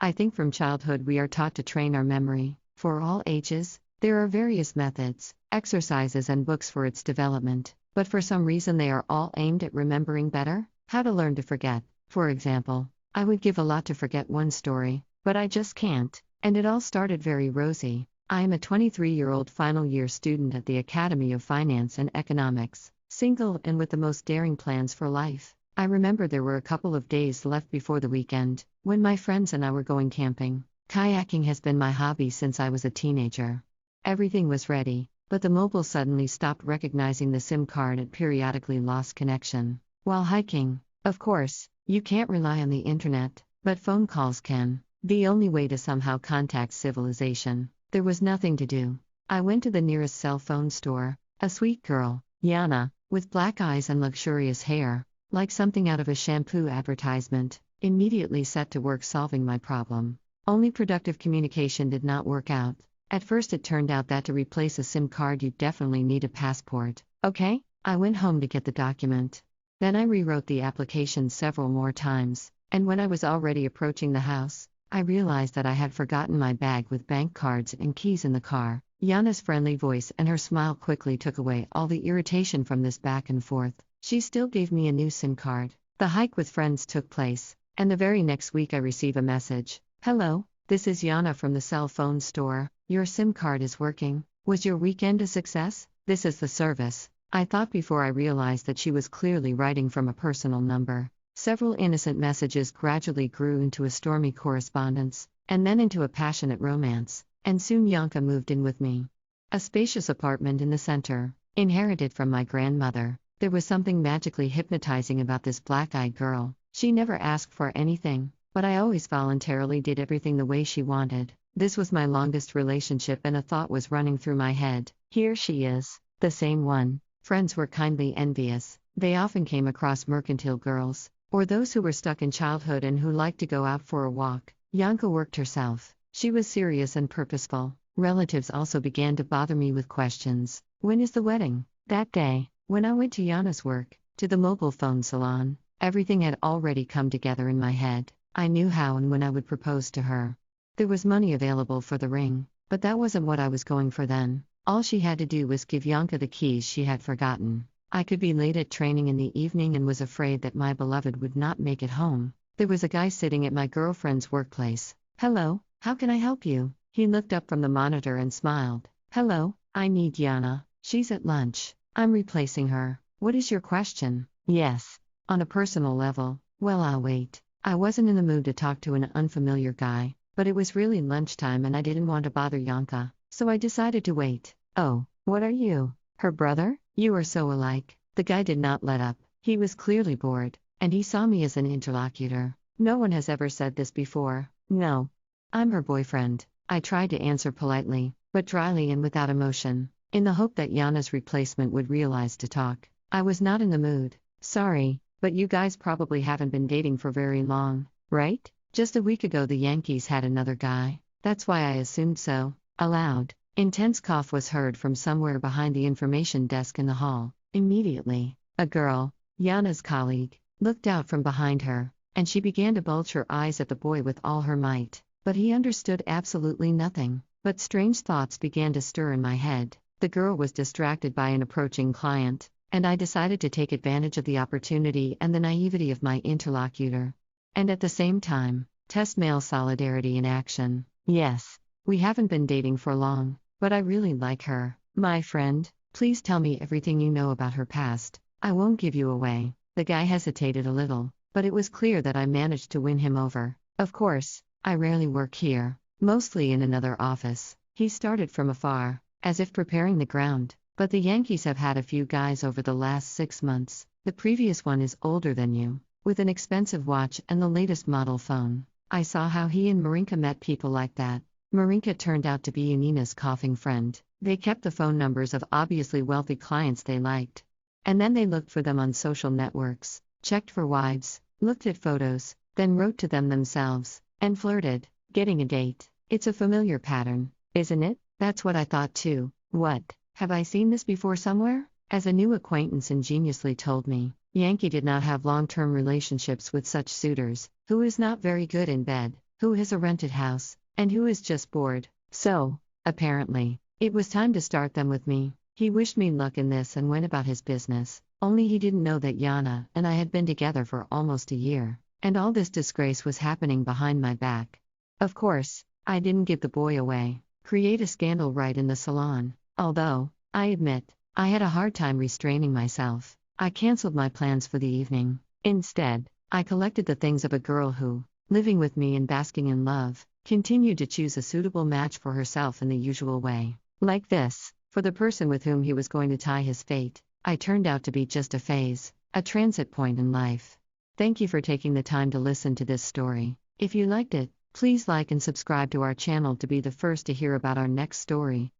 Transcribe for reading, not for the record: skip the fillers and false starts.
I think from childhood we are taught to train our memory. For all ages, there are various methods, exercises, and books for its development, but for some reason they are all aimed at remembering better. How to learn to forget. For example, I would give a lot to forget one story, but I just can't. And it all started very rosy. I am a 23-year-old final year student at the Academy of Finance and Economics, single and with the most daring plans for life. I remember there were a couple of days left before the weekend, when my friends and I were going camping. Kayaking has been my hobby since I was a teenager. Everything was ready, but the mobile suddenly stopped recognizing the SIM card and periodically lost connection. While hiking, of course, you can't rely on the internet, but phone calls can. The only way to somehow contact civilization. There was nothing to do. I went to the nearest cell phone store. A sweet girl, Yana, with black eyes and luxurious hair, like something out of a shampoo advertisement, immediately set to work solving my problem. Only productive communication did not work out. At first it turned out that to replace a SIM card you definitely need a passport. Okay, I went home to get the document. Then I rewrote the application several more times, and when I was already approaching the house, I realized that I had forgotten my bag with bank cards and keys in the car. Yana's friendly voice and her smile quickly took away all the irritation from this back and forth. She still gave me a new SIM card. The hike with friends took place, and the very next week I receive a message. Hello, this is Yana from the cell phone store. Your SIM card is working. Was your weekend a success? This is the service. I thought before I realized that she was clearly writing from a personal number. Several innocent messages gradually grew into a stormy correspondence, and then into a passionate romance, and soon Yanka moved in with me. A spacious apartment in the center, inherited from my grandmother. There was something magically hypnotizing about this black-eyed girl. She never asked for anything, but I always voluntarily did everything the way she wanted. This was my longest relationship, and a thought was running through my head. Here she is, the same one. Friends were kindly envious. They often came across mercantile girls, or those who were stuck in childhood and who liked to go out for a walk. Yanka worked herself. She was serious and purposeful. Relatives also began to bother me with questions. When is the wedding? That day, when I went to Yana's work, to the mobile phone salon, everything had already come together in my head. I knew how and when I would propose to her. There was money available for the ring, but that wasn't what I was going for then. All she had to do was give Yanka the keys she had forgotten. I could be late at training in the evening and was afraid that my beloved would not make it home. There was a guy sitting at my girlfriend's workplace. Hello, how can I help you? He looked up from the monitor and smiled. Hello, I need Yana. She's at lunch. I'm replacing her. What is your question? Yes. On a personal level, well, I'll wait. I wasn't in the mood to talk to an unfamiliar guy, but it was really lunchtime and I didn't want to bother Yanka, so I decided to wait. Oh, what are you? Her brother? You are so alike. The guy did not let up. He was clearly bored, and he saw me as an interlocutor. No one has ever said this before. No. I'm her boyfriend. I tried to answer politely, but dryly and without emotion, in the hope that Yana's replacement would realize to talk. I was not in the mood. Sorry, but you guys probably haven't been dating for very long, right? Just a week ago the Yankees had another guy. That's why I assumed so. Aloud. Intense cough was heard from somewhere behind the information desk in the hall. Immediately, a girl, Yana's colleague, looked out from behind her, and she began to bulge her eyes at the boy with all her might. But he understood absolutely nothing. But strange thoughts began to stir in my head. The girl was distracted by an approaching client, and I decided to take advantage of the opportunity and the naivety of my interlocutor. And at the same time, test male solidarity in action. Yes, we haven't been dating for long, but I really like her. My friend, please tell me everything you know about her past. I won't give you away. The guy hesitated a little, but it was clear that I managed to win him over. Of course, I rarely work here, mostly in another office. He started from afar, as if preparing the ground. But the Yankees have had a few guys over the last 6 months. The previous one is older than you, with an expensive watch and the latest model phone. I saw how he and Marinka met people like that. Marinka turned out to be Yanina's coughing friend. They kept the phone numbers of obviously wealthy clients they liked. And then they looked for them on social networks, checked for wives, looked at photos, then wrote to them themselves, and flirted, getting a date. It's a familiar pattern, isn't it? That's what I thought too. What? Have I seen this before somewhere? As a new acquaintance ingeniously told me, Yankee did not have long-term relationships with such suitors, who is not very good in bed. who has a rented house, and who is just bored. So, apparently, it was time to start them with me. He wished me luck in this and went about his business, only he didn't know that Yana and I had been together for almost a year, and all this disgrace was happening behind my back. Of course, I didn't give the boy away, create a scandal right in the salon, although, I admit, I had a hard time restraining myself. I cancelled my plans for the evening. Instead, I collected the things of a girl who, living with me and basking in love, continued to choose a suitable match for herself in the usual way. Like this, for the person with whom he was going to tie his fate, I turned out to be just a phase, a transit point in life. Thank you for taking the time to listen to this story. If you liked it, please like and subscribe to our channel to be the first to hear about our next story.